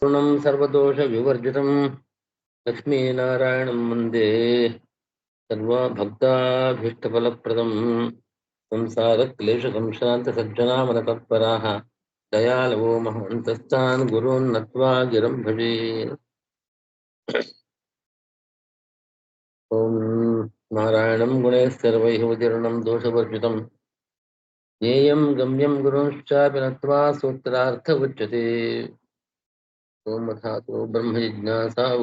पूर्णं सर्वदोषविवर्जितं लक्ष्मीनारायणं वन्दे सर्वभक्ताभीष्टफलप्रदं संसारक्लेशसंशान्तसज्जनामनतत्पराः दयालवो महन्तस्तान् गुरून् नत्वा गिरं भजे। ॐ नारायणं गुणैः सर्वैः उदीर्णं दोषवर्जितं ज्ञेयं गम्यं गुरुंश्चापि नत्वा सूत्रार्थ उच्यते। ॐ अथातो ब्रह्मजिज्ञासा ॐ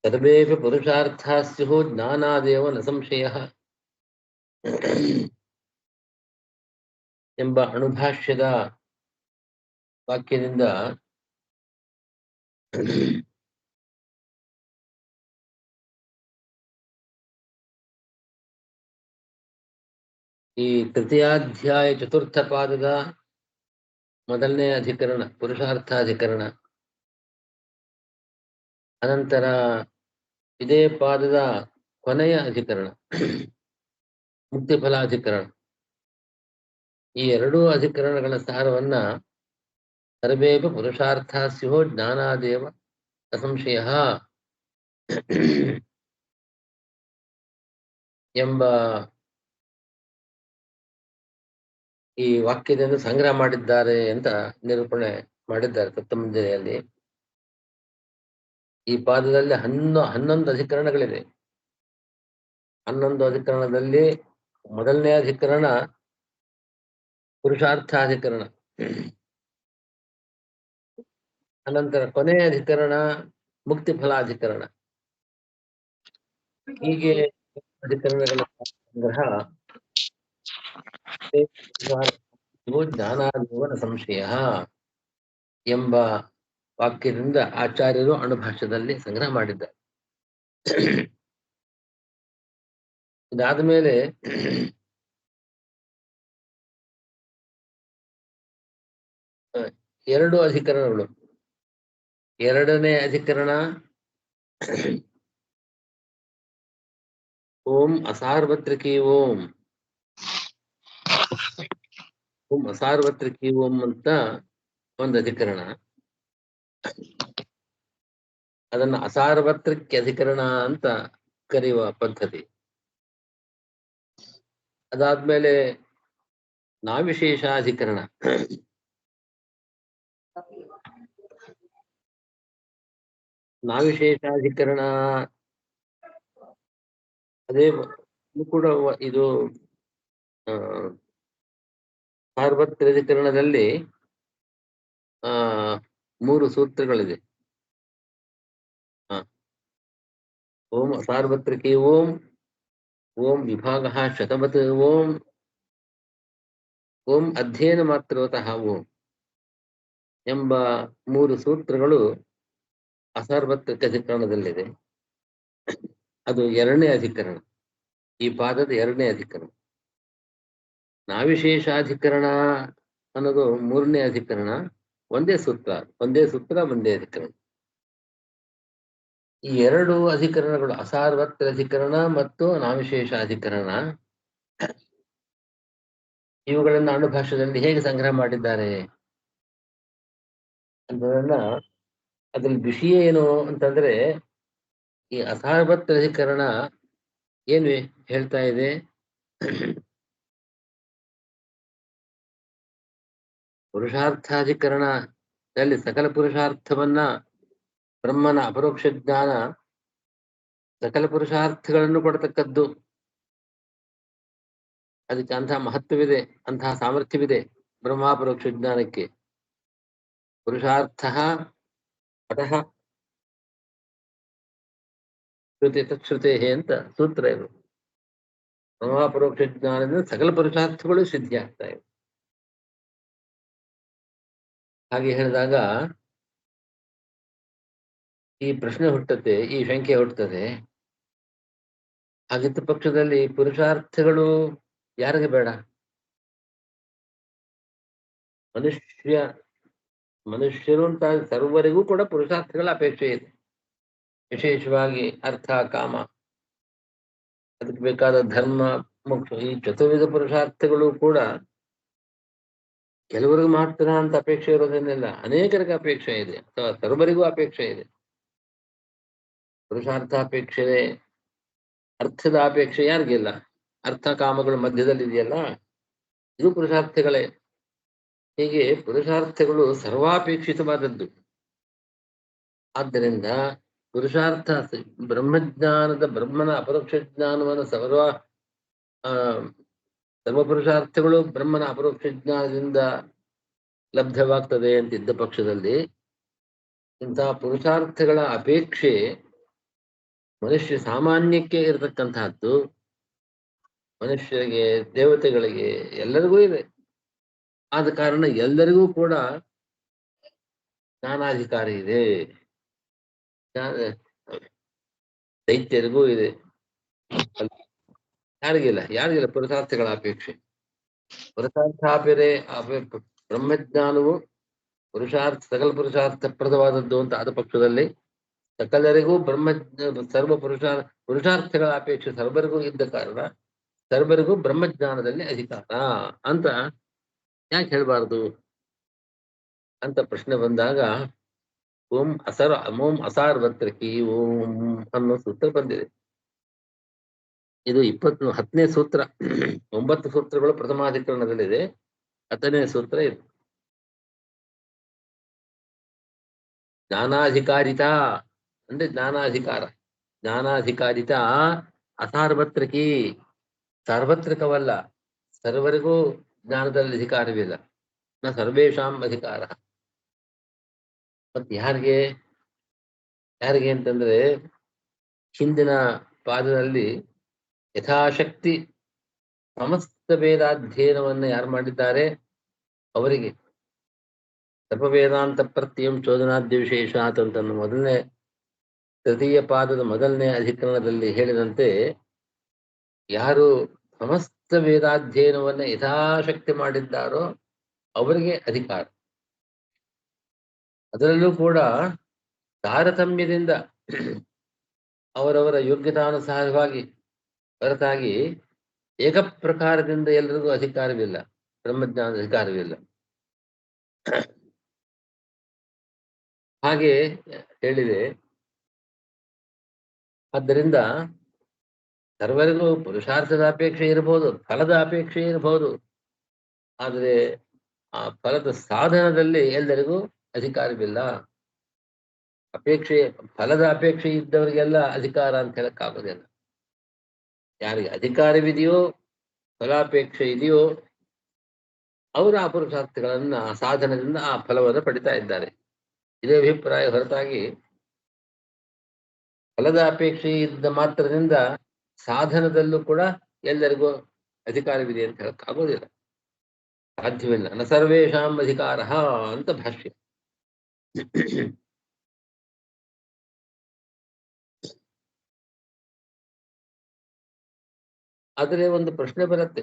सर्वेऽपि पुरुषार्थाः स्युः ज्ञानादेव न संशयः ಎಂಬ ಅಣುಭಾಷ್ಯದ ವಾಕ್ಯದಿಂದ ಈ ತೃತೀಯಾಧ್ಯಾಯ ಚತುರ್ಥ ಪಾದದ ಮೊದಲನೇ ಅಧಿಕರಣ ಪುರುಷಾರ್ಥಾಧಿಕರಣ, ಅನಂತರ ಇದೇ ಪಾದದ ಕೊನೆಯ ಅಧಿಕರಣ ಮುಕ್ತಿಫಲಾಧಿಕರಣ. ಈ ಎರಡೂ ಅಧಿಕರಣಗಳ ಸಾರವನ್ನ ಸರ್ವೇಪಿ ಪುರುಷಾರ್ಥ ಸ್ಯುಃ ಜ್ಞಾನಾದೇವ ಅಸಂಶಯ ಎಂಬ ಈ ವಾಕ್ಯದಿಂದ ಸಂಗ್ರಹ ಮಾಡಿದ್ದಾರೆ ಅಂತ ನಿರೂಪಣೆ ಮಾಡಿದ್ದಾರೆ ತತ್ವಮಂಜರಿಯಲ್ಲಿ. ಈ ಪಾದದಲ್ಲಿ 11 ಅಧಿಕರಣಗಳಿದೆ. 11 ಅಧಿಕರಣದಲ್ಲಿ ಮೊದಲನೇ ಅಧಿಕರಣ ಪುರುಷಾರ್ಥಾಧಿಕರಣ, ಅನಂತರ ಕೊನೆಯ ಅಧಿಕರಣ ಮುಕ್ತಿ ಫಲಾಧಿಕರಣ. ಹೀಗೆ ಅಧಿಕರಣಗಳ ಸಂಗ್ರಹ ಜ್ಞಾನಾದೇವನ ಸಂಶಯ ಎಂಬ ವಾಕ್ಯದಿಂದ ಆಚಾರ್ಯರು ಅಣುಭಾಷ್ಯದಲ್ಲಿ ಸಂಗ್ರಹ ಮಾಡಿದ್ದಾರೆ. ಇದಾದ ಮೇಲೆ ಎರಡು ಅಧಿಕರಣಗಳು. ಎರಡನೇ ಅಧಿಕರಣ ಓಂ ಅಸಾರ್ವತ್ರಿಕಿ ಓಂ, ಓಂ ಅಸಾರ್ವತ್ರಿಕಿ ಓಂ ಅಂತ ಒಂದು ಅಧಿಕರಣ. ಅದನ್ನ ಅಸಾರ್ವತ್ರಿಕ ಅಧಿಕರಣ ಅಂತ ಕರೆಯುವ ಪದ್ಧತಿ. ಅದಾದ್ಮೇಲೆ ನಾವಿಶೇಷಾಧಿಕರಣ. ನಾವಿಶೇಷಾಧಿಕರಣ ಅದೇ ಕೂಡ ಇದು ಸಾರ್ವತ್ರಿಕರಣದಲ್ಲಿ 3 ಸೂತ್ರಗಳಿದೆ. ಓಂ ಸಾರ್ವತ್ರಿಕಿ ಓಂ, ಓಂ ವಿಭಾಗ ಶತವತ್ ಓಂ, ಓಂ ಅಧ್ಯಯನ ಮಾತ್ರವತಃ ಓಂ ಎಂಬ 3 ಸೂತ್ರಗಳು ಅಸಾರ್ವತ್ರಿಕ ಅಧಿಕರಣದಲ್ಲಿದೆ. ಅದು ಎರಡನೇ ಅಧಿಕರಣ, ಈ ಪಾದದ ಎರಡನೇ ಅಧಿಕರಣ. ನಾವಿಶೇಷಾಧಿಕರಣ ಅನ್ನೋದು ಮೂರನೇ ಅಧಿಕರಣ. ಒಂದೇ ಸೂತ್ರ ಒಂದೇ ಅಧಿಕರಣ. ಈ ಎರಡು ಅಧಿಕರಣಗಳು ಅಸಾರ್ವತ್ರ ಅಧಿಕರಣ ಮತ್ತು ನಾವಿಶೇಷಾಧಿಕರಣ, ಇವುಗಳನ್ನ ಅಣುಭಾಷ್ಯದಲ್ಲಿ ಹೇಗೆ ಸಂಗ್ರಹ ಮಾಡಿದ್ದಾರೆ ಅನ್ನೋದನ್ನ, ಅದ್ರಲ್ಲಿ ವಿಷಯ ಏನು ಅಂತಂದ್ರೆ, ಈ ಅಸಾರ್ವತ್ರ ಅಧಿಕರಣ ಏನು ಹೇಳ್ತಾ ಇದೆ, ಪುರುಷಾರ್ಥಾಧಿಕರಣದಲ್ಲಿ ಸಕಲ ಪುರುಷಾರ್ಥವನ್ನ, ಬ್ರಹ್ಮನ ಅಪರೋಕ್ಷ ಜ್ಞಾನ ಸಕಲ ಪುರುಷಾರ್ಥಗಳನ್ನು ಕೊಡತಕ್ಕದ್ದು. ಅದಕ್ಕೆ ಅಂತಹ ಮಹತ್ವವಿದೆ, ಅಂತಹ ಸಾಮರ್ಥ್ಯವಿದೆ ಬ್ರಹ್ಮಾಪರೋಕ್ಷ ಜ್ಞಾನಕ್ಕೆ. ಪುರುಷಾರ್ಥ ಅತಃ ಶ್ರುತಿ ತತ್ಶ್ರುತೆ ಅಂತ ಸೂತ್ರ ಇದು. ಬ್ರಹ್ಮಾಪರೋಕ್ಷ ಜ್ಞಾನದಿಂದ ಸಕಲ ಪುರುಷಾರ್ಥಗಳು ಸಿದ್ಧಿ ಆಗ್ತಾ ಇವೆ. ಹಾಗೆ ಹೇಳಿದಾಗ ಈ ಪ್ರಶ್ನೆ ಹುಟ್ಟುತ್ತೆ, ಈ ಶಂಕೆ ಹುಟ್ಟುತ್ತದೆ. ಹಾಗಿದ್ದ ಪಕ್ಷದಲ್ಲಿ ಪುರುಷಾರ್ಥಗಳು ಯಾರಿಗೆ ಬೇಡ? ಮನುಷ್ಯರು ಅಂತ ಸರ್ವರಿಗೂ ಕೂಡ ಪುರುಷಾರ್ಥಗಳ ಅಪೇಕ್ಷೆ ಇದೆ. ವಿಶೇಷವಾಗಿ ಅರ್ಥ ಕಾಮ ಅದಕ್ಕೆ ಬೇಕಾದ ಧರ್ಮ ಮೋಕ್ಷ ಈ ಚತುರ್ವಿಧ ಪುರುಷಾರ್ಥಗಳು ಕೂಡ ಕೆಲವರಿಗೆ ಮಾತ್ರ ಅಂತ ಅಪೇಕ್ಷೆ ಇರೋದೇನಿಲ್ಲ, ಅನೇಕರಿಗೆ ಅಪೇಕ್ಷೆ ಇದೆ ಅಥವಾ ಸರ್ವರಿಗೂ ಅಪೇಕ್ಷೆ ಇದೆ. ಪುರುಷಾರ್ಥಾಪೇಕ್ಷೆ, ಅರ್ಥದ ಅಪೇಕ್ಷೆ ಯಾರಿಗಿಲ್ಲ? ಅರ್ಥ ಕಾಮಗಳ ಮಧ್ಯದಲ್ಲಿ ಇದೆಯಲ್ಲ, ಇದು ಪುರುಷಾರ್ಥಗಳೇ. ಹೀಗೆ ಪುರುಷಾರ್ಥಗಳು ಸರ್ವಾಪೇಕ್ಷಿತವಾದದ್ದು. ಆದ್ದರಿಂದ ಪುರುಷಾರ್ಥ ಬ್ರಹ್ಮಜ್ಞಾನದ ಬ್ರಹ್ಮನ ಅಪರೋಕ್ಷ ಜ್ಞಾನವನ್ನು ಸರ್ವ ಪುರುಷಾರ್ಥಗಳು ಬ್ರಹ್ಮನ ಅಪರೋಕ್ಷ ಜ್ಞಾನದಿಂದ ಲಭ್ಯವಾಗ್ತದೆ ಅಂತಿದ್ದ ಪಕ್ಷದಲ್ಲಿ ಇಂತಹ ಪುರುಷಾರ್ಥಗಳ ಅಪೇಕ್ಷೆ ಮನುಷ್ಯ ಸಾಮಾನ್ಯಕ್ಕೆ ಇರತಕ್ಕಂತಹದ್ದು. ಮನುಷ್ಯರಿಗೆ, ದೇವತೆಗಳಿಗೆ, ಎಲ್ಲರಿಗೂ ಇದೆ. ಆದ ಕಾರಣ ಎಲ್ಲರಿಗೂ ಕೂಡ ಜ್ಞಾನಾಧಿಕಾರಿ ಇದೆ. ದೈತ್ಯರಿಗೂ ಇದೆ. ಯಾರಿಗಿಲ್ಲ ಪುರುಷಾರ್ಥಗಳ ಅಪೇಕ್ಷೆ. ಬ್ರಹ್ಮಜ್ಞಾನವು ಸಕಲ ಪುರುಷಾರ್ಥಪ್ರದವಾದದ್ದು ಅಂತ ಆದ ಪಕ್ಷದಲ್ಲಿ ಸಕಲರಿಗೂ ಪುರುಷಾರ್ಥಗಳ ಅಪೇಕ್ಷೆ ಸರ್ವರಿಗೂ ಇದ್ದ ಕಾರಣ ಸರ್ವರಿಗೂ ಬ್ರಹ್ಮಜ್ಞಾನದಲ್ಲಿ ಅಧಿಕಾರ ಅಂತ ಯಾಕೆ ಹೇಳ್ಬಾರ್ದು ಅಂತ ಪ್ರಶ್ನೆ ಬಂದಾಗ ಓಂ ಅಸಾರ್ವತ್ರಿಕಿ ಓಂ ಅನ್ನೋ ಸೂತ್ರ ಬಂದಿದೆ. ಇದು 10ನೇ ಸೂತ್ರ. 9 ಸೂತ್ರಗಳು ಪ್ರಥಮಾಧಿಕರಣದಲ್ಲಿದೆ. 10ನೇ ಸೂತ್ರ ಇದು. ಜ್ಞಾನಾಧಿಕಾರಿತ ಅಂದ್ರೆ ಜ್ಞಾನಾಧಿಕಾರಿತ ಅಸಾರ್ವತ್ರಿಕಿ, ಸಾರ್ವತ್ರಿಕವಲ್ಲ, ಸರ್ವರಿಗೂ ಜ್ಞಾನದಲ್ಲಿ ಅಧಿಕಾರವಿಲ್ಲ. ನ ಸರ್ವೇಷಾಂ ಅಧಿಕಾರ. ಮತ್ತೆ ಯಾರಿಗೆ ಅಂತಂದ್ರೆ ಹಿಂದಿನ ಪಾದದಲ್ಲಿ ಯಥಾಶಕ್ತಿ ಸಮಸ್ತ ವೇದಾಧ್ಯಯನವನ್ನು ಯಾರು ಮಾಡಿದ್ದಾರೆ ಅವರಿಗೆ ಸರ್ವವೇದಾಂತ ಪ್ರತ್ಯಯಂ ಚೋದನಾದ್ಯ ವಿಶೇಷಾತ್ ಅಂತ ಮೊದಲನೇ ತೃತೀಯ ಪಾದದ ಮೊದಲನೇ ಅಧಿಕರಣದಲ್ಲಿ ಹೇಳಿದಂತೆ ಯಾರು ಸಮಸ್ತ ವೇದಾಧ್ಯಯನವನ್ನು ಯಥಾಶಕ್ತಿ ಮಾಡಿದ್ದಾರೋ ಅವರಿಗೆ ಅಧಿಕಾರ. ಅದರಲ್ಲೂ ಕೂಡ ತಾರತಮ್ಯದಿಂದ ಅವರವರ ಯೋಗ್ಯತಾನುಸಾರವಾಗಿ ಹೊರತಾಗಿ ಏಕಪ್ರಕಾರದಿಂದ ಎಲ್ಲರಿಗೂ ಅಧಿಕಾರವಿಲ್ಲ, ಬ್ರಹ್ಮಜ್ಞಾನದ ಅಧಿಕಾರವಿಲ್ಲ. ಹಾಗೆ ಹೇಳಿದೆ. ಆದ್ದರಿಂದ ಸರ್ವರಿಗೂ ಪುರುಷಾರ್ಥದ ಅಪೇಕ್ಷೆ ಇರಬಹುದು, ಫಲದ ಅಪೇಕ್ಷೆ ಇರಬಹುದು. ಆದರೆ ಆ ಫಲದ ಸಾಧನದಲ್ಲಿ ಎಲ್ಲರಿಗೂ ಅಧಿಕಾರವಿಲ್ಲ. ಫಲದ ಅಪೇಕ್ಷೆ ಇದ್ದವರಿಗೆಲ್ಲ ಅಧಿಕಾರ ಅಂತ ಹೇಳಕ್ಕಾಗೋದಿಲ್ಲ. ಯಾರಿಗೆ ಅಧಿಕಾರವಿದೆಯೋ, ಫಲಾಪೇಕ್ಷೆ ಇದೆಯೋ, ಅವರು ಆ ಪುರುಷಾರ್ಥಗಳನ್ನ ಆ ಸಾಧನದಿಂದ ಆ ಫಲವನ್ನು ಪಡಿತಾ ಇದ್ದಾರೆ. ಇದೇ ಅಭಿಪ್ರಾಯ ಹೊರತಾಗಿ ಫಲದ ಅಪೇಕ್ಷೆ ಇದ್ದ ಮಾತ್ರದಿಂದ ಸಾಧನದಲ್ಲೂ ಕೂಡ ಎಲ್ಲರಿಗೂ ಅಧಿಕಾರವಿದೆ ಅಂತ ಹೇಳಕ್ಕಾಗೋದಿಲ್ಲ, ಸಾಧ್ಯವಿಲ್ಲ. ನ ಸರ್ವೇಷಾಂ ಅಧಿಕಾರ ಅಂತ ಭಾಷ್ಯ. ಆದರೆ ಒಂದು ಪ್ರಶ್ನೆ ಬರುತ್ತೆ.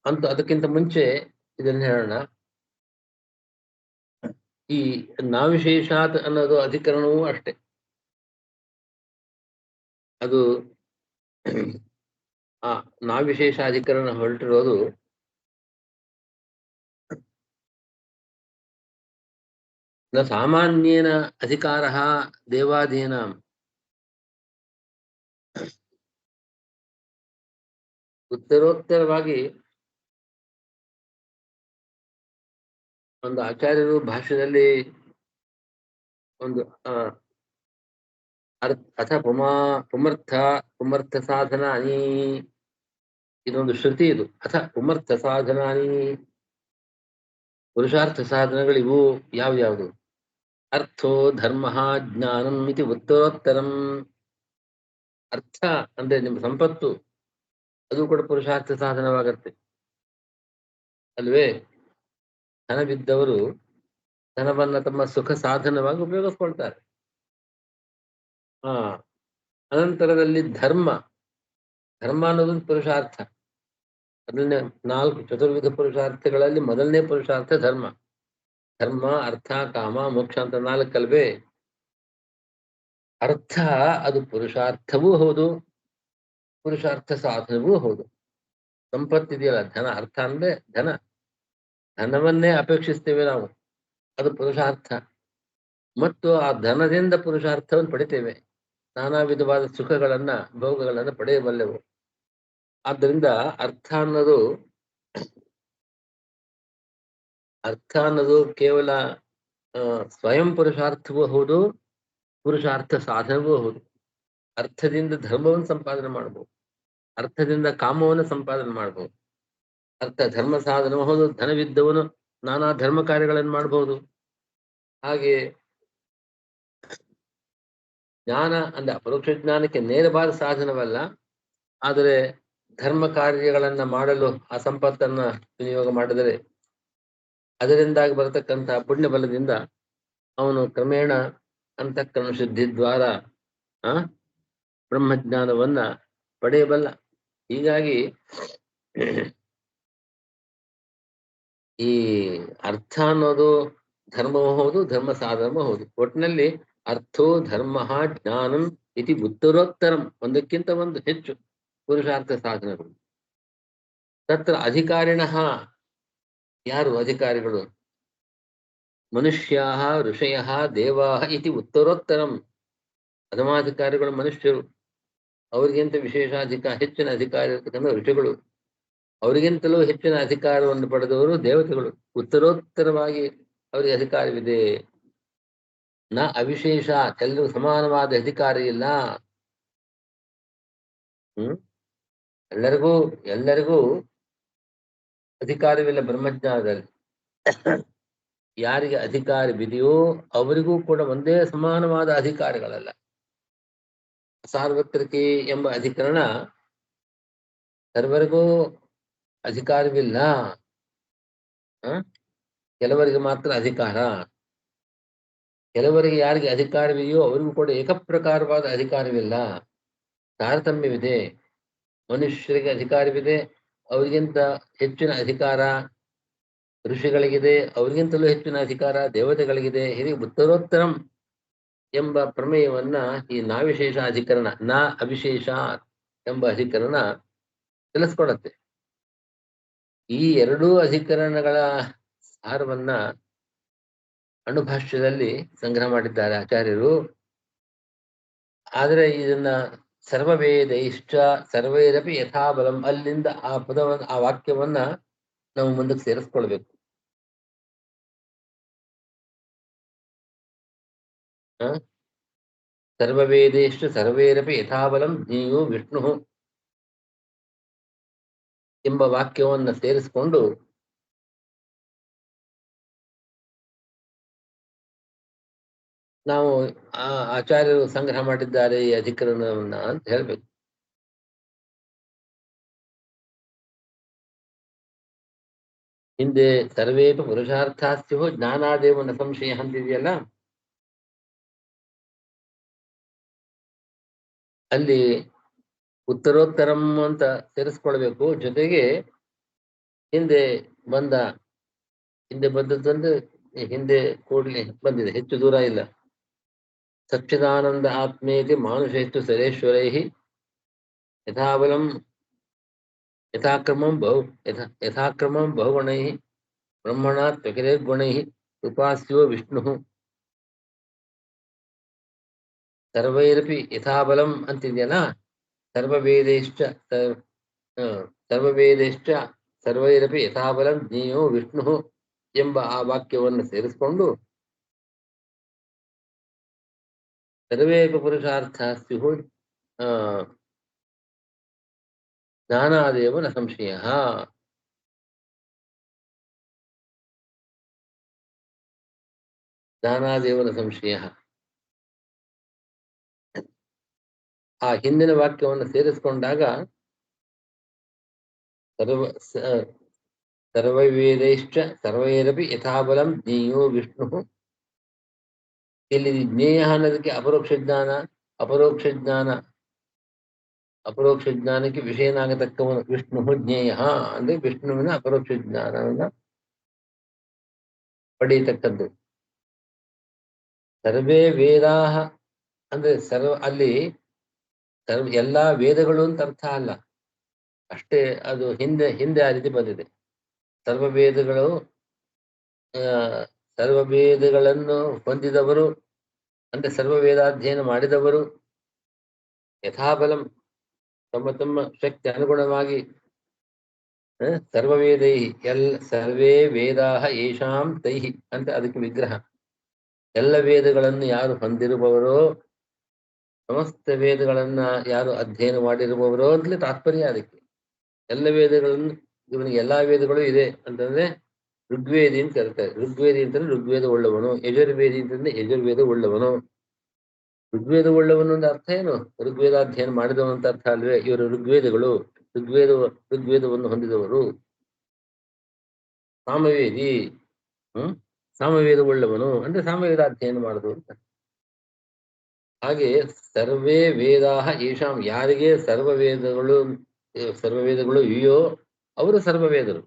ಅಂತ ಅದಕ್ಕಿಂತ ಮುಂಚೆ ಇದನ್ನ ಹೇಳೋಣ. ಈ ನಾವಿಶೇಷಾತ್ ಅನ್ನೋದು ಅಧಿಕರಣವೂ ಅಷ್ಟೆ. ಅದು ನಾವಿಶೇಷ ಅಧಿಕರಣ ಹೊರಟಿರೋದು ನ ಸಾಮಾನ್ಯೇನ ಅಧಿಕಾರ ದೇವಾದೀನ ಉತ್ತರೋತ್ತರವಾಗಿ ಒಂದು ಆಚಾರ್ಯರು ಭಾಷ್ಯದಲ್ಲಿ ಒಂದು ಅಥ ಪುಮರ್ಥ ಸಾಧನಾನಿ, ಇದೊಂದು ಶ್ರುತಿ. ಇದು ಅಥ ಪುಮರ್ಥ ಸಾಧನಾನಿ, ಪುರುಷಾರ್ಥ ಸಾಧನಗಳಿವು ಯಾವ್ಯಾವುದು? ಅರ್ಥೋ ಧರ್ಮ ಜ್ಞಾನಂ ಇತಿ ಉತ್ತರೋತ್ತರಂ. ಅರ್ಥ ಅಂದ್ರೆ ನಿಮ್ಮ ಸಂಪತ್ತು, ಅದು ಕೂಡ ಪುರುಷಾರ್ಥ ಸಾಧನವಾಗತ್ತೆ ಅಲ್ವೇ? ಧನವಿದ್ದವರು ಧನವನ್ನ ತಮ್ಮ ಸುಖ ಸಾಧನವಾಗಿ ಉಪಯೋಗಿಸ್ಕೊಳ್ತಾರೆ. ಅನಂತರದಲ್ಲಿ ಧರ್ಮ ಅನ್ನೋದೊಂದು ಪುರುಷಾರ್ಥ. ಅದನ್ನೇ 4 ಚತುರ್ವಿಧ ಪುರುಷಾರ್ಥಗಳಲ್ಲಿ ಮೊದಲನೇ ಪುರುಷಾರ್ಥ ಧರ್ಮ. ಅರ್ಥ ಕಾಮ ಮೋಕ್ಷ ಅಂತ 4 ಅಲ್ವೇ? ಅರ್ಥ ಅದು ಪುರುಷಾರ್ಥವೂ ಹೌದು, ಪುರುಷಾರ್ಥ ಸಾಧನವೂ ಹೌದು. ಸಂಪತ್ತಿದೆಯಲ್ಲ, ಧನ, ಅರ್ಥ ಅಂದ್ರೆ ಧನ, ಧನವನ್ನೇ ಅಪೇಕ್ಷಿಸ್ತೇವೆ ನಾವು, ಅದು ಪುರುಷಾರ್ಥ. ಮತ್ತು ಆ ಧನದಿಂದ ಪುರುಷಾರ್ಥವನ್ನು ಪಡಿತೇವೆ, ನಾನಾ ವಿಧವಾದ ಸುಖಗಳನ್ನ, ಭೋಗಗಳನ್ನ ಪಡೆಯಬಲ್ಲೆವು. ಆದ್ದರಿಂದ ಅರ್ಥ ಅನ್ನೋದು ಕೇವಲ ಸ್ವಯಂ ಪುರುಷಾರ್ಥವೂ ಹೌದು, ಪುರುಷಾರ್ಥ ಸಾಧನವೂ ಹೌದು. ಅರ್ಥದಿಂದ ಧರ್ಮವನ್ನು ಸಂಪಾದನೆ ಮಾಡಬಹುದು, ಅರ್ಥದಿಂದ ಕಾಮವನ್ನು ಸಂಪಾದನೆ ಮಾಡಬಹುದು. ಅರ್ಥ ಧರ್ಮ ಸಾಧನವೂ ಹೌದು, ಧನವಿದ್ದವನು ನಾನಾ ಧರ್ಮ ಕಾರ್ಯಗಳನ್ನು ಮಾಡಬಹುದು. ಹಾಗೆ ಜ್ಞಾನ ಅಂದ್ರೆ ಅಪರೋಕ್ಷ ಜ್ಞಾನಕ್ಕೆ ನೇರವಾದ ಸಾಧನವಲ್ಲ, ಆದರೆ ಧರ್ಮ ಕಾರ್ಯಗಳನ್ನ ಮಾಡಲು ಆ ಸಂಪತ್ತನ್ನ ವಿನಿಯೋಗ ಮಾಡಿದರೆ ಅದರಿಂದಾಗಿ ಬರತಕ್ಕಂತಹ ಪುಣ್ಯ ಬಲದಿಂದ ಅವನು ಕ್ರಮೇಣ ಅಂತಃಕರಣ ಶುದ್ಧಿ ದ್ವಾರ ಬ್ರಹ್ಮಜ್ಞಾನವನ್ನ ಪಡೆಯಬಲ್ಲ. ಹೀಗಾಗಿ ಈ ಅರ್ಥ ಅನ್ನೋದು ಧರ್ಮವೂ ಹೌದು, ಧರ್ಮ ಸಾಧನವೂ ಹೌದು. ಒಟ್ಟಿನಲ್ಲಿ ಅರ್ಥೋ ಧರ್ಮ ಜ್ಞಾನಂ ಇತಿ ಉತ್ತರೋತ್ತರಂ, ಒಂದಕ್ಕಿಂತ ಒಂದು ಹೆಚ್ಚು ಪುರುಷಾರ್ಥ ಸಾಧನಗಳು. ತತ್ರ ಅಧಿಕಾರಿಣಃ, ಯಾರು ಅಧಿಕಾರಿಗಳು? ಮನುಷ್ಯಾಃ ಋಷಯಃ ದೇವಾಃ ಇತಿ ಉತ್ತರೋತ್ತರಂ. ಅಧಮಾಧಿಕಾರಿಗಳು ಮನುಷ್ಯರು, ಅವರಿಗಿಂತ ಹೆಚ್ಚಿನ ಅಧಿಕಾರ ಇರತಕ್ಕಂಥ ಋಷಿಗಳು, ಅವರಿಗಿಂತಲೂ ಹೆಚ್ಚಿನ ಅಧಿಕಾರವನ್ನು ಪಡೆದವರು ದೇವತೆಗಳು. ಉತ್ತರೋತ್ತರವಾಗಿ ಅವರಿಗೆ ಅಧಿಕಾರವಿದೆ. ನ ಅವಿಶೇಷ, ಎಲ್ಲರೂ ಸಮಾನವಾದ ಅಧಿಕಾರ ಇಲ್ಲ. ಎಲ್ಲರಿಗೂ ಅಧಿಕಾರವಿಲ್ಲ ಬ್ರಹ್ಮಜ್ಞಾನದಲ್ಲಿ. ಯಾರಿಗೆ ಅಧಿಕಾರವಿದೆಯೋ ಅವರಿಗೂ ಕೂಡ ಒಂದೇ ಸಮಾನವಾದ ಅಧಿಕಾರಗಳಲ್ಲ. ಸಾರ್ವತ್ರಿಕೆ ಎಂಬ ಅಧಿಕರಣ ಸರ್ವರಿಗೂ ಅಧಿಕಾರವಿಲ್ಲ, ಕೆಲವರಿಗೆ ಮಾತ್ರ ಅಧಿಕಾರ. ಕೆಲವರಿಗೆ ಯಾರಿಗೆ ಅಧಿಕಾರವಿದೆಯೋ ಅವರಿಗೂ ಕೂಡ ಏಕಪ್ರಕಾರವಾದ ಅಧಿಕಾರವಿಲ್ಲ, ತಾರತಮ್ಯವಿದೆ. ಮನುಷ್ಯರಿಗೆ ಅಧಿಕಾರವಿದೆ, ಅವರಿಗಿಂತ ಹೆಚ್ಚಿನ ಅಧಿಕಾರ ಋಷಿಗಳಿಗಿದೆ, ಅವರಿಗಿಂತಲೂ ಹೆಚ್ಚಿನ ಅಧಿಕಾರ ದೇವತೆಗಳಿಗಿದೆ. ಹೀಗೆ ಉತ್ತರೋತ್ತರಂ ಎಂಬ ಪ್ರಮೇಯವನ್ನ ಈ ನಾವಿಶೇಷ ಅಧಿಕರಣ, ನ ಅವಿಶೇಷ ಎಂಬ ಅಧಿಕರಣ ತಿಳಿಸ್ಕೊಡತ್ತೆ. ಈ ಎರಡೂ ಅಧಿಕರಣಗಳ ಸಾರವನ್ನ ಅಣುಭಾಷ್ಯದಲ್ಲಿ ಸಂಗ್ರಹ ಮಾಡಿದ್ದಾರೆ ಆಚಾರ್ಯರು. ಆದರೆ ಇದನ್ನ ಸರ್ವವೇದೈಶ್ಚ ಸರ್ವೈರಪಿ ಯಥಾಬಲಂ, ಅಲ್ಲಿಂದ ಆ ಪದವನ್ನು, ಆ ವಾಕ್ಯವನ್ನ ನಾವು ಮುಂದಕ್ಕೆ ಸೇರಿಸ್ಕೊಳ್ಬೇಕು. ಸರ್ವವೇದೇಶ್ಚ ಸರ್ವೈರಪಿ ಯಥಾಬಲಂ ಜ್ಞೇಯೋ ವಿಷ್ಣು ಎಂಬ ವಾಕ್ಯವನ್ನ ಸೇರಿಸಿಕೊಂಡು ನಾವು ಆಚಾರ್ಯರು ಸಂಗ್ರಹ ಮಾಡಿದ್ದಾರೆ ಈ ಅಧಿಕರಣವನ್ನ ಅಂತ ಹೇಳ್ಬೇಕು. ಹಿಂದೆ ಸರ್ವೇಪಿ ಪುರುಷಾರ್ಥಾಸ್ಯೋ ಜ್ಞಾನಾದೇವ ನ ಸಂಶಯ ಅಂತಿದೆಯಲ್ಲ, ಅಲ್ಲಿ ಉತ್ತರೋತ್ತರಂ ಅಂತ ಸೇರಿಸ್ಕೊಳ್ಬೇಕು. ಜೊತೆಗೆ ಹಿಂದೆ ಬಂದದ್ದಂದ್ರೆ ಹಿಂದೆ ಕೂಡ್ಲಿ ಬಂದಿದೆ, ಹೆಚ್ಚು ದೂರ ಇಲ್ಲ. ಸಚ್ಚಿದಾನಂದ ಆತ್ಮೇತಿ ಮಾನುಷೇಷ್ಟು ಸರೇಶ್ವರೈ ಯಥಾಬಲಂ ಯಥಾಕ್ರಮಂ ಬಹುಗುಣೈ ಬ್ರಹ್ಮಣ ತ್ವಕಿರೇರ್ಗುಣೈ ಉಪಾಸ್ಯೋ ವಿಷ್ಣು ಸರ್ವೈರಪಿ ಯಥಾಬಲಂ ಅಂತಿದೆಯಲ್ಲ, ಸರ್ವವೇದೈಶ್ಚ ಸರ್ವೈರಪಿ ಯಥಾಬಲಂ ಜ್ಞೇಯೋ ವಿಷ್ಣು ಎಂಬ ಆ ವಾಕ್ಯವನ್ನು ಸೇರಿಸಿಕೊಂಡು ಸರ್ವೇಪಿ ಪುರುಷಾರ್ಥ ಸ್ಯು ಜ್ಞಾನಾದೇವ ನ ಸಂಶಯ. ಜ್ಞಾನಾದೇವ ನ ಸಂಶಯ, ಆ ಹಿಂದಿನ ವಾಕ್ಯವನ್ನು ಸೇರಿಸಿಕೊಂಡಾಗ ಸರ್ವವೇದೈಶ್ಚ ಸರ್ವೈರಪಿ ಯಥಾಬಲಂ ಜ್ಞೇಯೋ ವಿಷ್ಣು. ಇಲ್ಲಿ ಜ್ಞೇಯ ಅನ್ನೋದಕ್ಕೆ ಅಪರೋಕ್ಷ ಜ್ಞಾನಕ್ಕೆ ವಿಷಯನಾಗತಕ್ಕವನು ವಿಷ್ಣು. ಜ್ಞೇಯ ಅಂದ್ರೆ ವಿಷ್ಣುವಿನ ಅಪರೋಕ್ಷ ಜ್ಞಾನವನ್ನ ಪಡೆಯತಕ್ಕದ್ದು. ಸರ್ವೇ ವೇದಾಃ ಅಂದ್ರೆ ಅಲ್ಲಿ ಎಲ್ಲಾ ವೇದಗಳು ಅಂತ ಅರ್ಥ ಅಲ್ಲ, ಅಷ್ಟೇ. ಅದು ಹಿಂದೆ ಹಿಂದೆ ಆ ರೀತಿ ಬಂದಿದೆ. ಸರ್ವ ವೇದಗಳು ಸರ್ವ ವೇದಗಳನ್ನು ಹೊಂದಿದವರು, ಅಂದ್ರೆ ಸರ್ವ ವೇದಾಧ್ಯಯನ ಮಾಡಿದವರು ಯಥಾಬಲಂ ತಮ್ಮ ತಮ್ಮ ಶಕ್ತಿ ಅನುಗುಣವಾಗಿ ಸರ್ವವೇದೈ ಸರ್ವೇ ವೇದಾಹ ಯೇಷಾಂ ತೈಹಿ ಅಂತ ಅದಕ್ಕೆ ವಿಗ್ರಹ. ಎಲ್ಲ ವೇದಗಳನ್ನು ಯಾರು ಹೊಂದಿರುವವರೋ, ಸಮಸ್ತ ವೇದಗಳನ್ನ ಯಾರು ಅಧ್ಯಯನ ಮಾಡಿರುವವರೋ ಅಂತಲೇ ತಾತ್ಪರ್ಯ ಅದಕ್ಕೆ. ಎಲ್ಲ ವೇದಗಳನ್ನು, ಇವನಿಗೆ ಎಲ್ಲಾ ವೇದಗಳು ಇದೆ ಅಂತಂದ್ರೆ ಋಗ್ವೇದಿ ಅಂತ ಕರೀತಾರೆ. ಋಗ್ವೇದಿ ಅಂತಂದ್ರೆ ಋಗ್ವೇದ ಉಳ್ಳವನು, ಯಜುರ್ವೇದಿ ಅಂತಂದ್ರೆ ಯಜುರ್ವೇದ ಉಳ್ಳವನು. ಋಗ್ವೇದ ಉಳ್ಳವನು ಅಂತ ಅರ್ಥ ಏನು? ಋಗ್ವೇದಾಧ್ಯಯನ ಮಾಡಿದವನು ಅಂತ ಅರ್ಥ ಅಲ್ವೇ? ಇವರು ಋಗ್ವೇದಗಳು, ಋಗ್ವೇದವನ್ನು ಹೊಂದಿದವರು. ಸಾಮವೇದಿ, ಸಾಮವೇದ ಉಳ್ಳವನು ಅಂದ್ರೆ ಸಾಮವೇದಾಧ್ಯಯನ ಮಾಡಿದವರು ಅಂತ. ಹಾಗೆ ಸರ್ವೇ ವೇದಾಹ ಯೇಷಾಂ, ಯಾರಿಗೆ ಸರ್ವವೇದಗಳು ಇವೆಯೋ ಅವರು ಸರ್ವವೇದರು.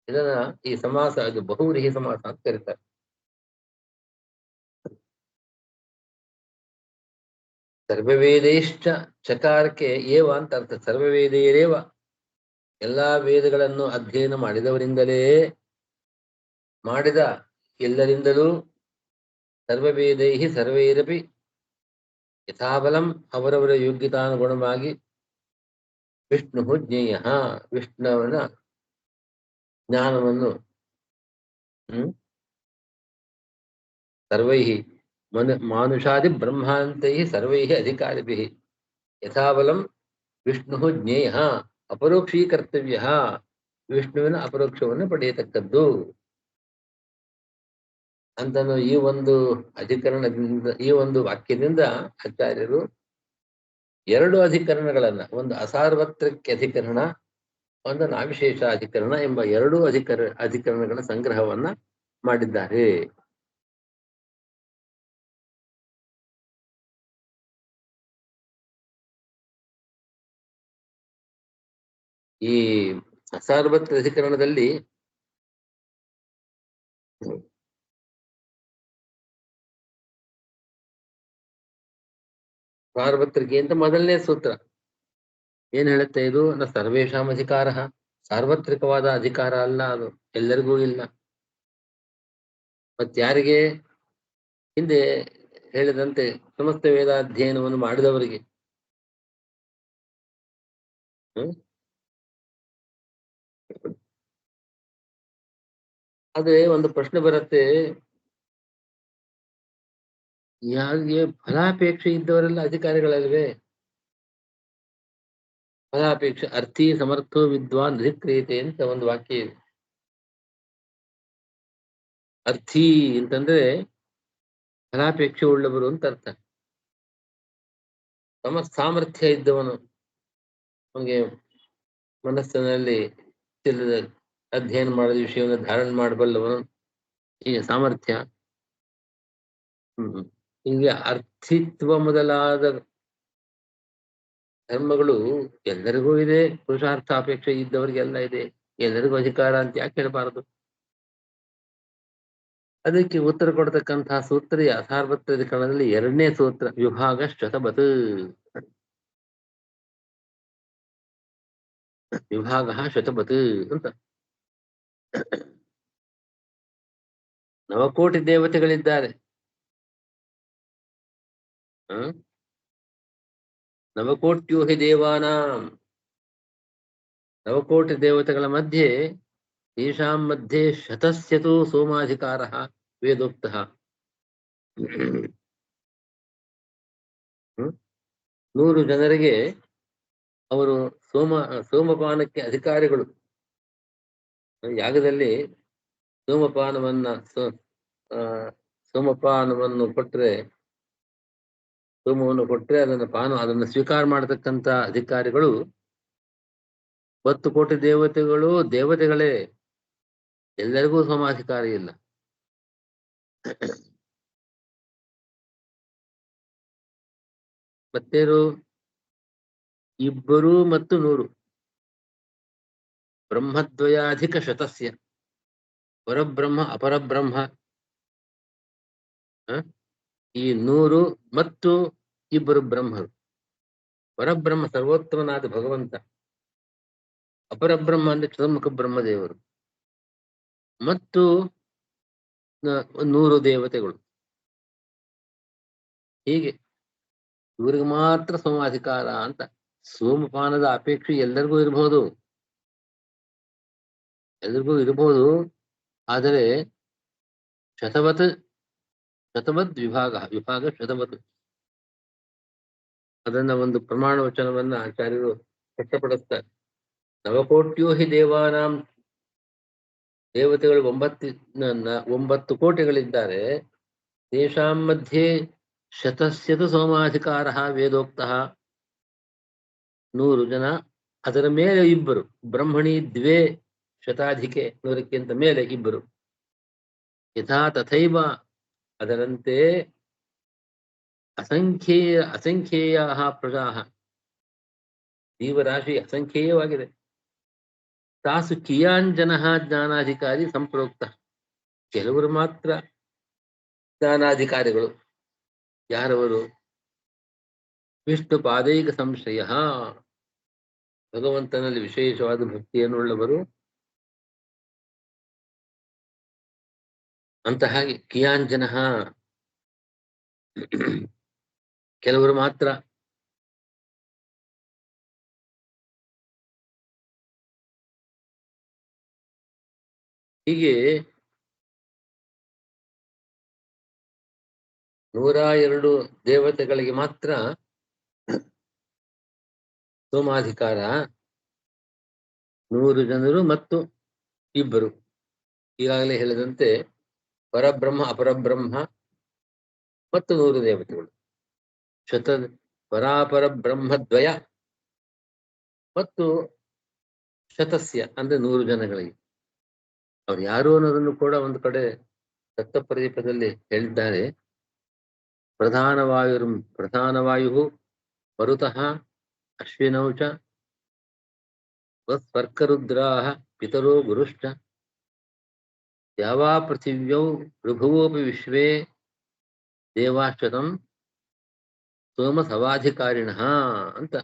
ಇದನ್ನ ಈ ಸಮಾಸ, ಅದು ಬಹುವ್ರೀಹಿ ಸಮಾಸ ಅಂತ ಕರೀತಾರೆ. ಸರ್ವವೇದೈಶ್ಚ ಚಕಾರಕ್ಕೆ ಏವ ಅಂತ ಅರ್ಥ. ಸರ್ವವೇದೆಯರೇವ, ಎಲ್ಲಾ ವೇದಗಳನ್ನು ಅಧ್ಯಯನ ಮಾಡಿದವರಿಂದಲೇ, ಮಾಡಿದ ಎಲ್ಲರಿಂದಲೂ, ಸರ್ವವೇದೈಹಿ ಸರ್ವೈರಪಿ ಯಥಾಬಲಂ ಅವರವರ ಯೋಗ್ಯತಾನುಗುಣವಾಗಿ ವಿಷ್ಣು ಜ್ಞೇಯ, ವಿಷ್ಣುವನ ಜ್ಞಾನವನ್ನು ಸರ್ವೈಹಿ ಮಾನುಷಾದಿ ಬ್ರಹ್ಮಾಂತೈಹಿ ಸರ್ವೈಹಿ ಅಧಿಕಾರಿಭಿಃ ಯಥಾಬಲಂ ವಿಷ್ಣು ಜ್ಞೇಯ ಅಪರೋಕ್ಷೀಕರ್ತವ್ಯ, ವಿಷ್ಣುವಿನ ಅಪರೋಕ್ಷವನ್ನು ಪಡೆಯತಕ್ಕದ್ದು ಅಂತನೂ ಈ ಒಂದು ಅಧಿಕರಣದಿಂದ, ಈ ಒಂದು ವಾಕ್ಯದಿಂದ ಆಚಾರ್ಯರು ಎರಡು ಅಧಿಕರಣಗಳನ್ನ, ಒಂದು ಅಸಾರ್ವತ್ರಿಕ ಅಧಿಕರಣ, ಒಂದು ನಾವಿಶೇಷ ಅಧಿಕರಣ ಎಂಬ ಎರಡೂ ಅಧಿಕರಣಗಳ ಸಂಗ್ರಹವನ್ನ ಮಾಡಿದ್ದಾರೆ. ಈ ಅಸಾರ್ವತ್ರಿಕ ಅಧಿಕರಣದಲ್ಲಿ ಸಾರ್ವತ್ರಿಕೆ ಅಂತ ಮೊದಲನೇ ಸೂತ್ರ ಏನ್ ಹೇಳುತ್ತೆ? ಇದು ಸರ್ವೇಷಾಂ ಅಧಿಕಾರ, ಸಾರ್ವತ್ರಿಕವಾದ ಅಧಿಕಾರ ಅಲ್ಲ, ಅದು ಎಲ್ಲರಿಗೂ ಇಲ್ಲ. ಮತ್ತಾರಿಗೆ? ಹಿಂದೆ ಹೇಳಿದಂತೆ ಸಮಸ್ತ ವೇದಾಧ್ಯಯನವನ್ನು ಮಾಡಿದವರಿಗೆ. ಆದ್ರೆ ಒಂದು ಪ್ರಶ್ನೆ ಬರುತ್ತೆ, ಯಾರಿಗೆ ಫಲಾಪೇಕ್ಷೆ ಇದ್ದವರೆಲ್ಲ ಅಧಿಕಾರಿಗಳಲ್ವೇ? ಫಲಾಪೇಕ್ಷೆ ಅರ್ಥಿ ಸಮರ್ಥೋ ವಿದ್ವಾನ್ ಅಧಿಕ್ರಿಯತೆ ಅಂತ ಒಂದು ವಾಕ್ಯ ಇದೆ. ಅರ್ಥಿ ಅಂತಂದ್ರೆ ಫಲಾಪೇಕ್ಷೆ ಉಳ್ಳವರು ಅಂತ ಅರ್ಥ. ತಮ್ಮ ಸಾಮರ್ಥ್ಯ ಇದ್ದವನು, ನಮಗೆ ಮನಸ್ಸಿನಲ್ಲಿ ಅಧ್ಯಯನ ಮಾಡಿದ ವಿಷಯವನ್ನು ಧಾರಣ ಮಾಡಬಲ್ಲವನು, ಈ ಸಾಮರ್ಥ್ಯ. ಹೀಗೆ ಅರ್ಥಿತ್ವ ಮೊದಲಾದ ಧರ್ಮಗಳು ಎಲ್ಲರಿಗೂ ಇದೆ. ಪುರುಷಾರ್ಥ ಅಪೇಕ್ಷೆ ಇದ್ದವರಿಗೆಲ್ಲ ಇದೆ, ಎಲ್ಲರಿಗೂ ಅಧಿಕಾರ ಅಂತ ಯಾಕೆ ಹೇಳಬಾರದು? ಅದಕ್ಕೆ ಉತ್ತರ ಕೊಡ್ತಕ್ಕಂತಹ ಸೂತ್ರ ಅಸಾರ್ವತ್ರಿಕರಣದಲ್ಲಿ ಎರಡನೇ ಸೂತ್ರ, ವಿಭಾಗ ಶತಬತ್. ವಿಭಾಗ ಶತಬತ್ ಅಂತ. ನವಕೋಟಿ ದೇವತೆಗಳಿದ್ದಾರೆ. ನವಕೋಟ್ಯೋ ಹಿ ದೇವಾನಾಂ, ನವಕೋಟಿ ದೇವತೆಗಳ ಮಧ್ಯೆ ತೇಷಾಂ ಮಧ್ಯೆ ಶತಸ್ಯತು ಸೋಮಾಧಿಕಾರ ವೇದೋಕ್ತಃ. 100 ಜನರಿಗೆ ಅವರು ಸೋಮಪಾನಕ್ಕೆ ಅಧಿಕಾರಿಗಳು. ಯಾಗದಲ್ಲಿ ಸೋಮಪಾನವನ್ನು ಕೊಟ್ರೆ, ಸೋಮವನ್ನು ಕೊಟ್ರೆ ಅದನ್ನು ಸ್ವೀಕಾರ ಮಾಡತಕ್ಕಂತ ಅಧಿಕಾರಿಗಳು 10 ಕೋಟಿ ದೇವತೆಗಳೇ. ಎಲ್ಲರಿಗೂ ಸೋಮಾಧಿಕಾರಿ ಇಲ್ಲ. ಮತ್ತೇನು? 2 ಮತ್ತು 100 ಬ್ರಹ್ಮದ್ವಯಾಧಿಕ ಶತಸ್ಯ, ಪರಬ್ರಹ್ಮ ಅಪರಬ್ರಹ್ಮ. ಈ 100 ಮತ್ತು ಇಬ್ಬರು ಬ್ರಹ್ಮರು. ಪರಬ್ರಹ್ಮ ಸರ್ವೋತ್ತಮನಾದ ಭಗವಂತ, ಅಪರಬ್ರಹ್ಮ ಅಂದ್ರೆ ಚತುರ್ಮುಖ ಬ್ರಹ್ಮದೇವರು, ಮತ್ತು 100 ದೇವತೆಗಳು. ಹೀಗೆ ಇವರಿಗೆ ಮಾತ್ರ ಸೋಮಾಧಿಕಾರ ಅಂತ. ಸೋಮಪಾನದ ಅಪೇಕ್ಷೆ ಎಲ್ಲರಿಗೂ ಇರಬಹುದು, ಆದರೆ ಶತವತ್ ವಿಭಾಗ ಶತವತ್, ಅದನ್ನ ಒಂದು ಪ್ರಮಾಣ ವಚನವನ್ನ ಆಚಾರ್ಯರು ವ್ಯಕ್ತಪಡಿಸ್ತಾರೆ. ನವಕೋಟ್ಯೋ ಹಿ ದೇವಾನಾಂ, ದೇವತೆಗಳು 9 ಕೋಟಿಗಳಿದ್ದಾರೆ. ತೇಷಾಂ ಮಧ್ಯೆ ಶತಸ್ಯತು ಸೋಮಾಧಿಕಾರ ವೇದೋಕ್ತಃ, 100 ಜನ, ಅದರ ಮೇಲೆ ಇಬ್ಬರು, ಬ್ರಹ್ಮಣಿ 2 ಶತಾಧಿಕೆ, 100ಕ್ಕಿಂತ ಮೇಲೆ ಇಬ್ಬರು. ಯಥಾ ತಥೈವ, ಅದರಂತೆ ಅಸಂಖ್ಯೇಯ ಪ್ರಜಾ, ಜೀವರಾಶಿ ಅಸಂಖ್ಯೇಯವಾಗಿದೆ. ತಾಸು ಕಿಯಾಂಜನ ಜ್ಞಾನಾಧಿಕಾರಿ ಸಂಪ್ರೋಕ್ತ, ಕೆಲವರು ಮಾತ್ರ ಜ್ಞಾನಾಧಿಕಾರಿಗಳು. ಯಾರವರು? ವಿಷ್ಣು ಪಾದೈಕ ಸಂಶಯ, ಭಗವಂತನಲ್ಲಿ ವಿಶೇಷವಾದ ಭಕ್ತಿಯನ್ನುಳ್ಳವರು. ಅಂತ ಹಾಗೆ ಕಿಯಾಂಜನ, ಕೆಲವರು ಮಾತ್ರ. ಹೀಗೆ 102 ದೇವತೆಗಳಿಗೆ ಮಾತ್ರ ಸೋಮಾಧಿಕಾರ, 100 ಜನರು ಮತ್ತು ಇಬ್ಬರು. ಈಗಾಗಲೇ ಹೇಳಿದಂತೆ ಪರಬ್ರಹ್ಮ, ಅಪರಬ್ರಹ್ಮ ಮತ್ತು 100 ದೇವತೆಗಳು. ಪರಾಪರ ಬ್ರಹ್ಮದ್ವಯ ಮತ್ತು ಶತಸ್ಯ ಅಂದ್ರೆ 100 ಜನಗಳಿಗೆ. ಅವ್ರು ಯಾರು ಅನ್ನೋದನ್ನು ಕೂಡ ಒಂದು ಕಡೆ ತತ್ವಪ್ರದೀಪದಲ್ಲಿ ಹೇಳಿದ್ದಾರೆ. ಪ್ರಧಾನವಾಯು ಮರುತಃ ಅಶ್ವಿನೌ ಚ ಸ್ವರ್ಕರುದ್ರಾಃ ಪಿತರೋ ಗುರುಶ್ಚ ಯಾವಾ ಪೃಥಿವ್ಯೌ ಋಭುವೋಪಿ ವಿಶ್ವೇ ದೇವಾಶ್ಚತಂ ಸೋಮಸವಾಧಿಕಾರಿಣಃ ಅಂತ.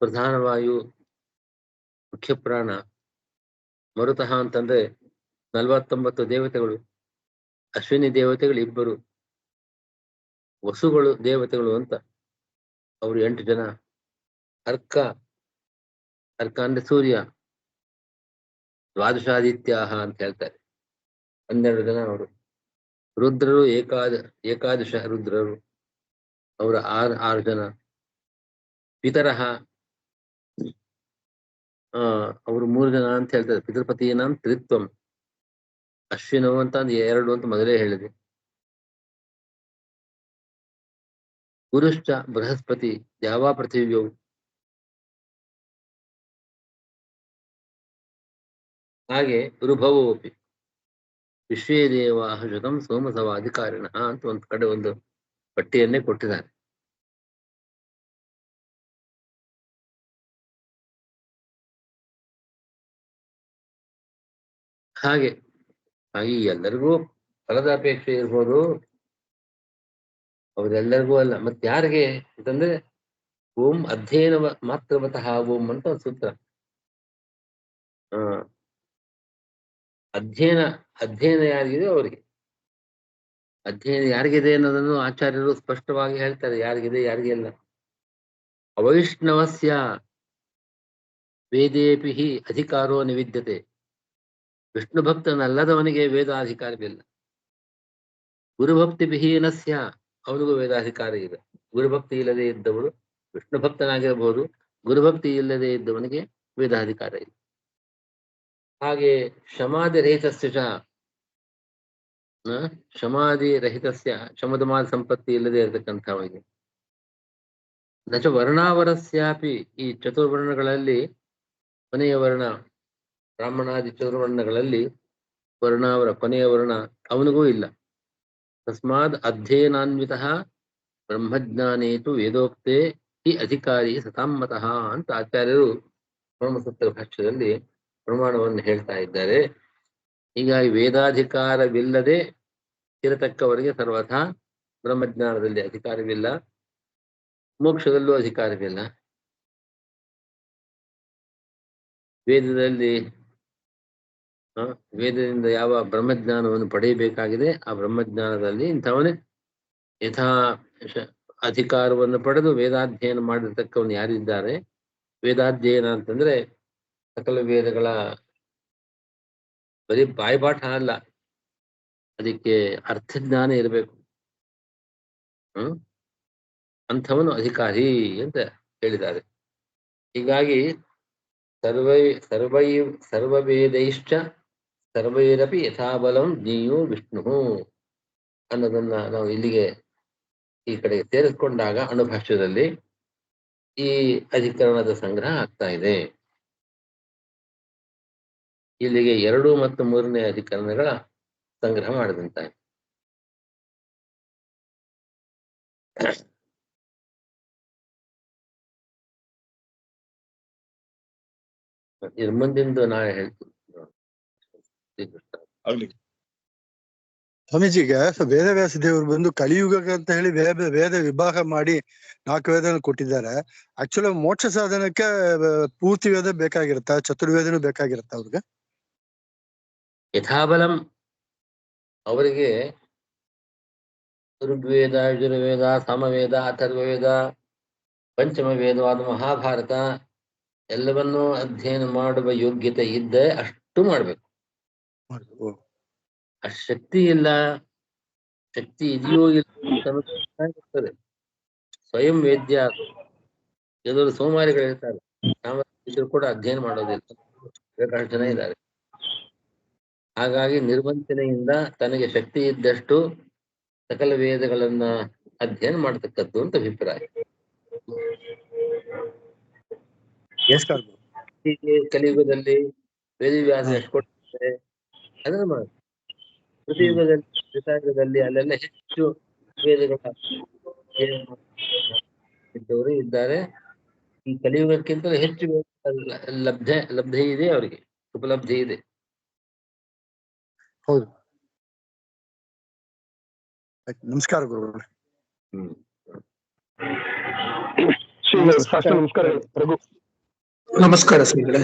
ಪ್ರಧಾನವಾಯು ಮುಖ್ಯ ಪ್ರಾಣ, ಮರುತಃ ಅಂತಂದ್ರೆ 49 ದೇವತೆಗಳು, ಅಶ್ವಿನಿ ದೇವತೆಗಳು ಇಬ್ಬರು, ವಸುಗಳು ದೇವತೆಗಳು ಅಂತ ಅವರು 8 ಜನ, ಅರ್ಕ ಅಂದ್ರೆ ಸೂರ್ಯ, ದ್ವಾದಶಾದಿತ್ಯಾಹ ಅಂತ ಹೇಳ್ತಾರೆ, 12 ಜನ ಅವರು. ರುದ್ರರು ಏಕಾದಶ ರುದ್ರರು, ಅವರ 6 ಜನ. ಪಿತರಹ ಅವರು 3 ಜನ ಅಂತ ಹೇಳ್ತಾರೆ. ಪಿತೃಪತಿನಾಂ ತ್ರಿತ್ವಂ, ಅಶ್ವಿನವು ಅಂತ 2 ಅಂತ ಮೊದಲೇ ಹೇಳಿದೆ. ಗುರುಶ್ಚ ಬೃಹಸ್ಪತಿ, ಯಾವ ಪೃಥಿವ್ಯವು, ಹಾಗೆ ಋಭವೋಪಿ ವಿಶ್ವೇ ದೇವಾಃ ಶತಂ ಸೋಮಸವಾಧಿಕಾರಿಣಃ ಅಂತ ಒಂದು ಕಡೆ ಒಂದು ಪಟ್ಟಿಯನ್ನೇ ಕೊಟ್ಟಿದ್ದಾರೆ. ಹಾಗೆ ಎಲ್ಲರಿಗೂ ಫಲದ ಅಪೇಕ್ಷೆ ಇರ್ಬೋದು, ಅವರೆಲ್ಲರಿಗೂ ಅಲ್ಲ. ಮತ್ತೆ ಯಾರಿಗೆ ಅಂತಂದ್ರೆ ಓಂ ಅಧ್ಯಯನ ಮಾತ್ರವತಃ ಓಂ ಅಂತ ಒಂದು ಸೂತ್ರ. ಅಧ್ಯಯನ ಯಾರಿಗಿದೆ ಅವರಿಗೆ, ಅಧ್ಯಯನ ಯಾರಿಗಿದೆ ಅನ್ನೋದನ್ನು ಆಚಾರ್ಯರು ಸ್ಪಷ್ಟವಾಗಿ ಹೇಳ್ತಾರೆ, ಯಾರಿಗಿದೆ ಯಾರಿಗೆ ಇಲ್ಲ. ಅವೈಷ್ಣವಸ್ಯ ವೇದೇಪಿ ಹಿ ಅಧಿಕಾರೋ ನಿವಿದ್ಯತೆ, ವಿಷ್ಣು ಭಕ್ತನಲ್ಲದವನಿಗೆ ವೇದಾಧಿಕಾರವಿಲ್ಲ. ಗುರುಭಕ್ತಿ ವಿಹೀನಸ್ಯ, ಅವನಿಗೂ ವೇದಾಧಿಕಾರ ಇದೆ. ಗುರುಭಕ್ತಿ ಇಲ್ಲದೆ ಇದ್ದವಳು ವಿಷ್ಣು ಭಕ್ತನಾಗಿರಬಹುದು, ಗುರುಭಕ್ತಿ ಇಲ್ಲದೆ ಇದ್ದವನಿಗೆ ವೇದಾಧಿಕಾರ ಇಲ್ಲ. ಹಾಗೆ ಶಮಾಧಿ ರಹಿತಸ್ಯ, ಶಮದಮಾದ ಸಂಪತ್ತಿ ಇಲ್ಲದೆ ಇರತಕ್ಕಂಥವನಿಗೆ. ನಚ ವರ್ಣಾವರಸ್ಯಾಪಿ, ಈ ಚತುರ್ವರ್ಣಗಳಲ್ಲಿ ಕೊನೆಯ ವರ್ಣ, ಬ್ರಾಹ್ಮಣಾದಿ ಚತುರ್ವರ್ಣಗಳಲ್ಲಿ ವರ್ಣಾವರ ಕೊನೆಯ ವರ್ಣ ಅವನಿಗೂ ಇಲ್ಲ. ತಸ್ಮಾದ್ ಅಧ್ಯಯನಾನ್ವಿತಃ ಬ್ರಹ್ಮಜ್ಞಾನೇತು ವೇದೋಕ್ತೆ ಹಿ ಅಧಿಕಾರಿ ಸತಾಮ್ಮತಃ ಅಂತ ಆಚಾರ್ಯರು ಬ್ರಹ್ಮಸೂತ್ರ ಭಾಷ್ಯದಲ್ಲಿ ಪ್ರಮಾಣವನ್ನು ಹೇಳ್ತಾ ಇದ್ದಾರೆ. ಹೀಗಾಗಿ ವೇದಾಧಿಕಾರವಿಲ್ಲದೆ ಇರತಕ್ಕವರಿಗೆ ಸರ್ವಥಾ ಬ್ರಹ್ಮಜ್ಞಾನದಲ್ಲಿ ಅಧಿಕಾರವಿಲ್ಲ, ಮೋಕ್ಷದಲ್ಲೂ ಅಧಿಕಾರವಿಲ್ಲ. ವೇದದಲ್ಲಿ ವೇದದಿಂದ ಯಾವ ಬ್ರಹ್ಮಜ್ಞಾನವನ್ನು ಪಡೆಯಬೇಕಾಗಿದೆ ಆ ಬ್ರಹ್ಮಜ್ಞಾನದಲ್ಲಿ ಇಂಥವನೇ ಯಥಾ ಅಧಿಕಾರವನ್ನು ಪಡೆದು ವೇದಾಧ್ಯಯನ ಮಾಡಿರ್ತಕ್ಕವನು ಯಾರಿದ್ದಾರೆ, ವೇದಾಧ್ಯಯನ ಅಂತಂದ್ರೆ ಸಕಲ ವೇದಗಳ ಬರೀ ಬಾಯ್ಪಾಠ ಅಲ್ಲ, ಅದಕ್ಕೆ ಅರ್ಥಜ್ಞಾನ ಇರಬೇಕು. ಅಂಥವನು ಅಧಿಕಾರಿ ಅಂತ ಹೇಳಿದ್ದಾರೆ. ಹೀಗಾಗಿ ಸರ್ವವೇದೈಶ್ಚ ಸರ್ವೈರಪಿ ಯಥಾಬಲಂ ಜ್ಞೇಯೋ ವಿಷ್ಣು ಅನ್ನೋದನ್ನ ನಾವು ಇಲ್ಲಿಗೆ ಈ ಕಡೆ ಸೇರಿಸ್ಕೊಂಡಾಗ ಅಣುಭಾಷ್ಯದಲ್ಲಿ ಈ ಅಧಿಕರಣದ ಸಂಗ್ರಹ ಆಗ್ತಾ ಇದೆ. ಇಲ್ಲಿಗೆ 2 ಮತ್ತು 3ನೇ ಅಧಿಕರಣಗಳ ಸಂಗ್ರಹ ಮಾಡಿದಂತಾಯ್ತು. ಇದ್ರ ಮುಂದಿಂದು ನಾ ಹೇಳ್ತೀನಿ. ಸ್ವಾಮೀಜಿಗೆ ವೇದವ್ಯಾಸ ದೇವರು ಬಂದು ಕಲಿಯುಗ ಅಂತ ಹೇಳಿ ವೇದ ವಿಭಾಗ ಮಾಡಿ 4 ವೇದನ ಕೊಟ್ಟಿದ್ದಾರೆ. ಆಕ್ಚುಲಿ ಮೋಕ್ಷ ಸಾಧನಕ್ಕೆ ಪೂರ್ತಿ ವೇದ ಬೇಕಾಗಿರುತ್ತ, ಚತುರ್ವೇದನೂ ಬೇಕಾಗಿರುತ್ತ ಅವ್ರಿಗೆ? ಯಥಾಬಲಂ ಅವರಿಗೆ ಋಗ್ವೇದ, ಯಜುರ್ವೇದ, ಸಾಮವೇದ, ಅಥರ್ವವೇದ, ಪಂಚಮ ವೇದವಾದ ಮಹಾಭಾರತ ಎಲ್ಲವನ್ನೂ ಅಧ್ಯಯನ ಮಾಡುವ ಯೋಗ್ಯತೆ ಇದ್ದರೆ ಅಷ್ಟು ಮಾಡ್ಬೇಕು. ಅಷ್ಟು ಶಕ್ತಿ ಇಲ್ಲ, ಶಕ್ತಿ ಇದೆಯೋ ಇಲ್ಲ ಸ್ವಯಂ ವೇದ್ಯ. ಕೆಲವರು ಸೋಮಾರಿಗಳಿರ್ತಾರೆ, ಇದ್ರು ಕೂಡ ಅಧ್ಯಯನ ಮಾಡೋದಿಲ್ಲ, ಬೇಕಾಷ್ಟು ಜನ ಇದ್ದಾರೆ. ಹಾಗಾಗಿ ನಿರ್ವಂಚನೆಯಿಂದ ತನಗೆ ಶಕ್ತಿ ಇದ್ದಷ್ಟು ಸಕಲ ವೇದಗಳನ್ನ ಅಧ್ಯಯನ ಮಾಡತಕ್ಕದ್ದು ಅಂತ ಅಭಿಪ್ರಾಯ. ಕಲಿಯುಗದಲ್ಲಿ ವೇದವ್ಯಾಸ ಎಷ್ಟು ಕೊಡ್ತಾರೆ ಅದನ್ನ ಮಾಡಿ, ಕೃತಿಯುಗದಲ್ಲಿ ತ್ರೇತಾಯುಗದಲ್ಲಿ ಅಲ್ಲೆಲ್ಲ ಹೆಚ್ಚು ವೇದಗಳ ಇದ್ದವರು ಇದ್ದಾರೆ. ಈ ಕಲಿಯುಗಕ್ಕಿಂತ ಹೆಚ್ಚು ಲಬ್ಧಿ ಇದೆ, ಅವರಿಗೆ ಉಪಲಬ್ಧಿ ಇದೆ. ಹೌದು. ನಮಸ್ಕಾರ ಗುರುಗಳೇ. ನಮಸ್ಕಾರ. ನಮಸ್ಕಾರ ಶ್ರೀಗಳೇ.